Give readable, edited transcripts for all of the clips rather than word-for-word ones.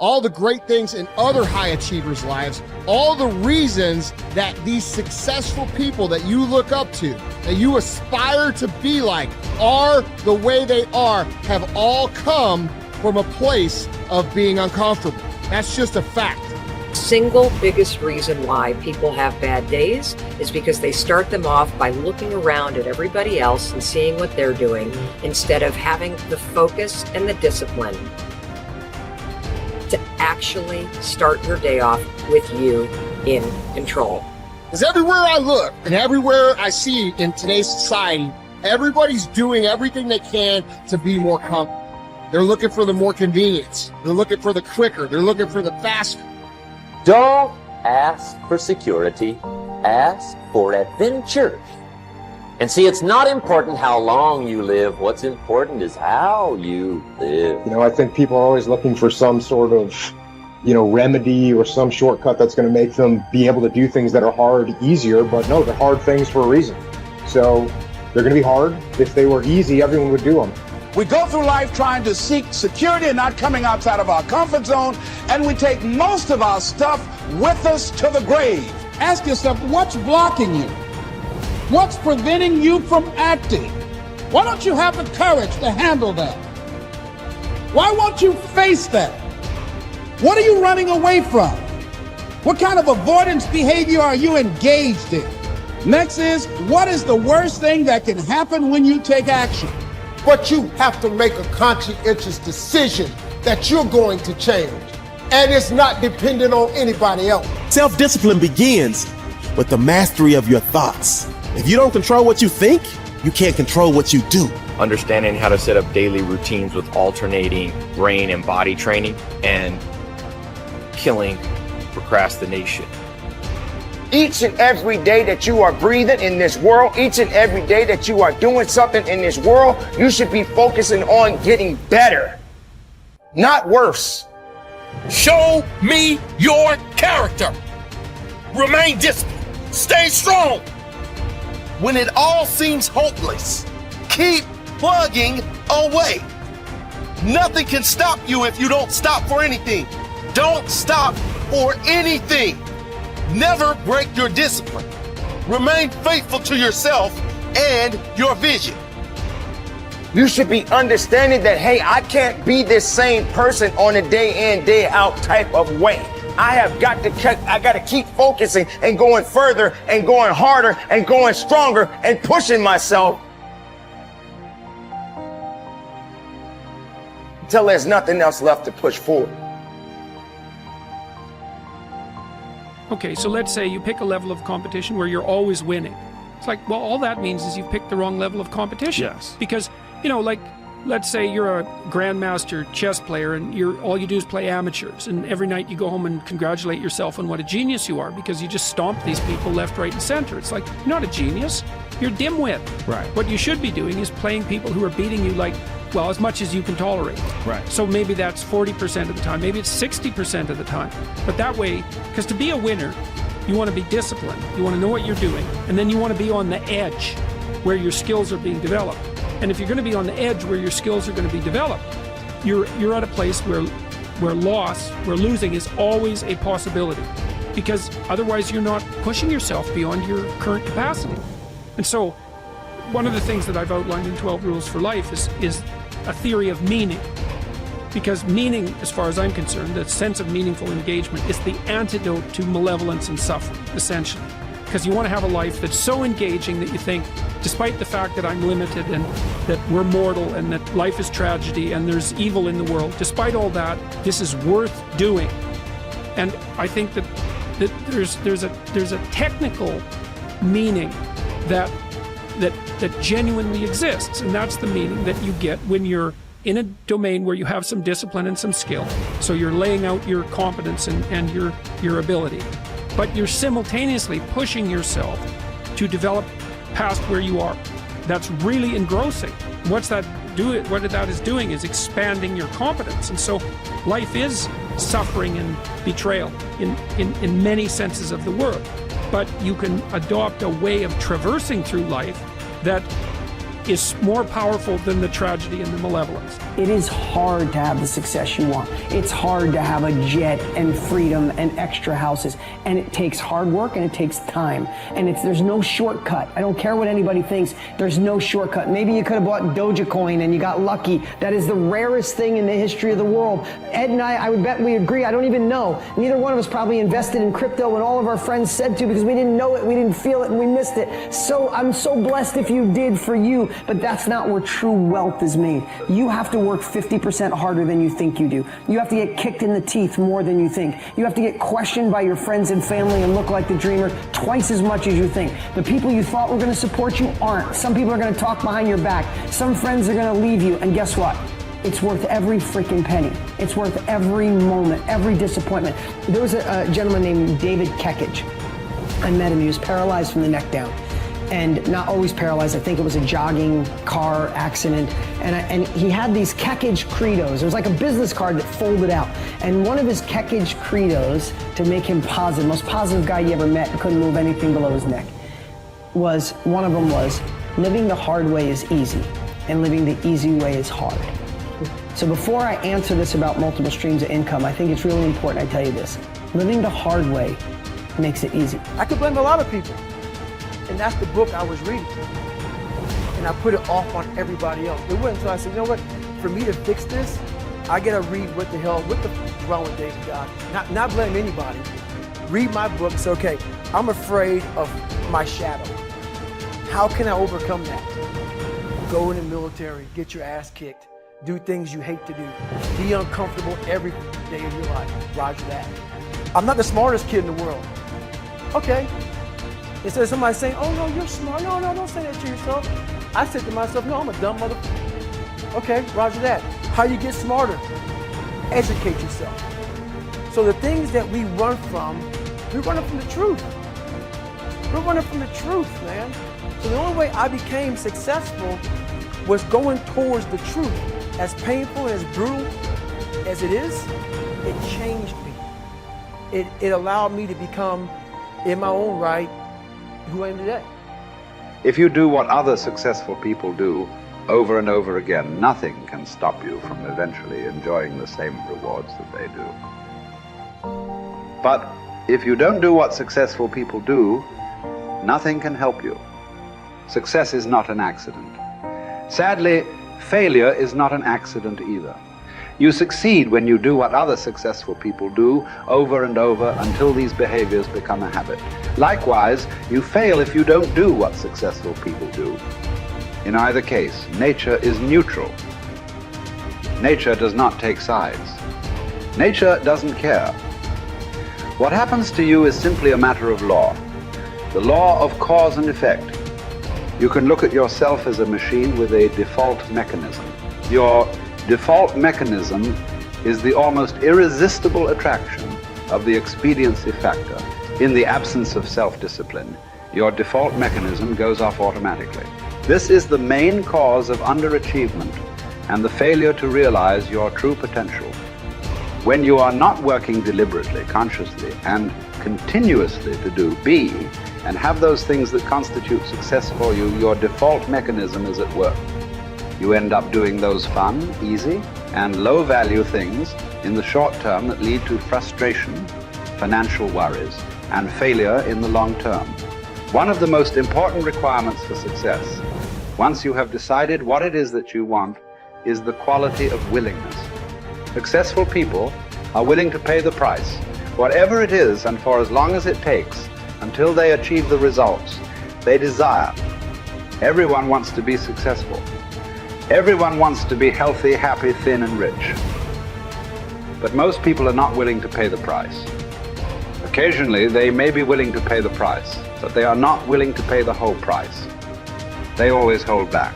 all the great things in other high achievers' lives, all the reasons that these successful people that you look up to, that you aspire to be like, are the way they are, have all come from a place of being uncomfortable. That's just a fact. Single biggest reason why people have bad days is because they start them off by looking around at everybody else and seeing what they're doing instead of having the focus and the discipline to actually start your day off with you in control. Because everywhere I look and everywhere I see in today's society, everybody's doing everything they can to be more comfortable. They're looking for the more convenience. They're looking for the quicker. They're looking for the faster. Don't ask for security, ask for adventure. And see, it's not important how long you live. What's important is how you live. I think people are always looking for some sort of, remedy or some shortcut that's going to make them be able to do things that are hard easier. But no, they're hard things for a reason. So they're going to be hard. If they were easy, everyone would do them. We go through life trying to seek security and not coming outside of our comfort zone, and we take most of our stuff with us to the grave. Ask yourself, what's blocking you? What's preventing you from acting? Why don't you have the courage to handle that? Why won't you face that? What are you running away from? What kind of avoidance behavior are you engaged in? Next is, what is the worst thing that can happen when you take action? But you have to make a conscientious decision that you're going to change. And it's not dependent on anybody else. Self-discipline begins with the mastery of your thoughts. If you don't control what you think, you can't control what you do. Understanding how to set up daily routines with alternating brain and body training and killing procrastination. Each and every day that you are breathing in this world, each and every day that you are doing something in this world, you should be focusing on getting better, not worse. Show me your character. Remain disciplined. Stay strong. When it all seems hopeless, keep plugging away. Nothing can stop you if you don't stop for anything. Don't stop for anything. Never break your discipline. Remain faithful to yourself and your vision. You should be understanding that, hey, I can't be this same person on a day in, day out type of way. I got to keep focusing and going further and going harder and going stronger and pushing myself until there's nothing else left to push forward. Okay, so let's say you pick a level of competition where you're always winning. It's like, well, all that means is you've picked the wrong level of competition. Yes. Because, let's say you're a grandmaster chess player and all you do is play amateurs, and every night you go home and congratulate yourself on what a genius you are because you just stomped these people left, right, and center. It's like, you're not a genius, you're dimwit. Right. What you should be doing is playing people who are beating you as much as you can tolerate. Right. So maybe that's 40% of the time, maybe it's 60% of the time. But that way, because to be a winner, you want to be disciplined, you want to know what you're doing, and then you want to be on the edge where your skills are being developed. And if you're going to be on the edge where your skills are going to be developed, you're at a place where losing is always a possibility, because otherwise you're not pushing yourself beyond your current capacity. And so one of the things that I've outlined in 12 Rules for Life is a theory of meaning. Because meaning, as far as I'm concerned, the sense of meaningful engagement is the antidote to malevolence and suffering, essentially. Because you want to have a life that's so engaging that you think, despite the fact that I'm limited and that we're mortal and that life is tragedy and there's evil in the world, despite all that, this is worth doing. And I think that there's a technical meaning that genuinely exists, and that's the meaning that you get when you're in a domain where you have some discipline and some skill. So you're laying out your competence and your ability, but you're simultaneously pushing yourself to develop past where you are. That's really engrossing. What that is doing is expanding your competence. And so life is suffering and betrayal in many senses of the word. But you can adopt a way of traversing through life that is more powerful than the tragedy and the malevolence. It is hard to have the success you want. It's hard to have a jet and freedom and extra houses. And it takes hard work and it takes time. And there's no shortcut. I don't care what anybody thinks. There's no shortcut. Maybe you could have bought Dogecoin and you got lucky. That is the rarest thing in the history of the world. Ed and I would bet we agree. I don't even know. Neither one of us probably invested in crypto when all of our friends said to, because we didn't know it, we didn't feel it, and we missed it. So I'm so blessed if you did for you, but that's not where true wealth is made. You have to work 50% harder than you think you do. You have to get kicked in the teeth more than you think. You have to get questioned by your friends and family and look like the dreamer twice as much as you think. The people you thought were going to support you aren't. Some people are going to talk behind your back. Some friends are going to leave you, and guess what? It's worth every freaking penny. It's worth every moment, every disappointment. There was a gentleman named David Kekich. I met him. He was paralyzed from the neck down. And not always paralyzed. I think it was a jogging car accident. And he had these Kekich credos. It was like a business card that folded out. And one of his Kekich credos, to make him positive, most positive guy you ever met, couldn't move anything below his neck, one of them was, living the hard way is easy, and living the easy way is hard. So before I answer this about multiple streams of income, I think it's really important I tell you this. Living the hard way makes it easy. I could blame a lot of people. And that's the book I was reading. And I put it off on everybody else. It wasn't until I said, you know what, for me to fix this, I gotta read what the f wrong with David God. Not blame anybody. Read my book, say, okay, I'm afraid of my shadow. How can I overcome that? Go in the military, get your ass kicked, do things you hate to do, be uncomfortable every day of your life. Roger that. I'm not the smartest kid in the world. Okay. Instead of somebody saying, oh no, you're smart. No, don't say that to yourself. I said to myself, no, I'm a dumb motherfucker. Okay, roger that. How you get smarter? Educate yourself. So the things that we run from, we're running from the truth. We're running from the truth, man. So the only way I became successful was going towards the truth. As painful and as brutal as it is, it changed me. It allowed me to become, in my own right, who I am today. If you do what other successful people do over and over again, nothing can stop you from eventually enjoying the same rewards that they do. But if you don't do what successful people do, nothing can help you. Success is not an accident. Sadly, failure is not an accident either. You succeed when you do what other successful people do over and over until these behaviors become a habit. Likewise, you fail if you don't do what successful people do. In either case, nature is neutral. Nature does not take sides. Nature doesn't care. What happens to you is simply a matter of law. The law of cause and effect. You can look at yourself as a machine with a default mechanism. Your default mechanism is the almost irresistible attraction of the expediency factor. In the absence of self-discipline, your default mechanism goes off automatically. This is the main cause of underachievement and the failure to realize your true potential. When you are not working deliberately, consciously, and continuously to be and have those things that constitute success for you, your default mechanism is at work. You end up doing those fun, easy, and low-value things in the short term that lead to frustration, financial worries, and failure in the long term. One of the most important requirements for success, once you have decided what it is that you want, is the quality of willingness. Successful people are willing to pay the price, whatever it is and for as long as it takes, until they achieve the results they desire. Everyone wants to be successful. Everyone wants to be healthy, happy, thin, and rich. But most people are not willing to pay the price. Occasionally, they may be willing to pay the price, but they are not willing to pay the whole price. They always hold back.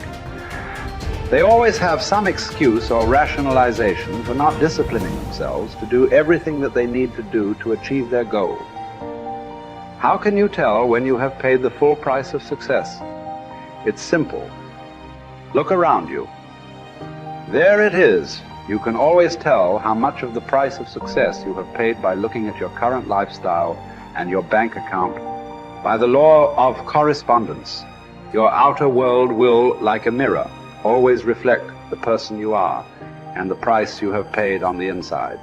They always have some excuse or rationalization for not disciplining themselves to do everything that they need to do to achieve their goal. How can you tell when you have paid the full price of success? It's simple. Look around you. There it is. You can always tell how much of the price of success you have paid by looking at your current lifestyle and your bank account. By the law of correspondence, Your outer world will, like a mirror, always reflect the person you are and the price you have paid on the inside.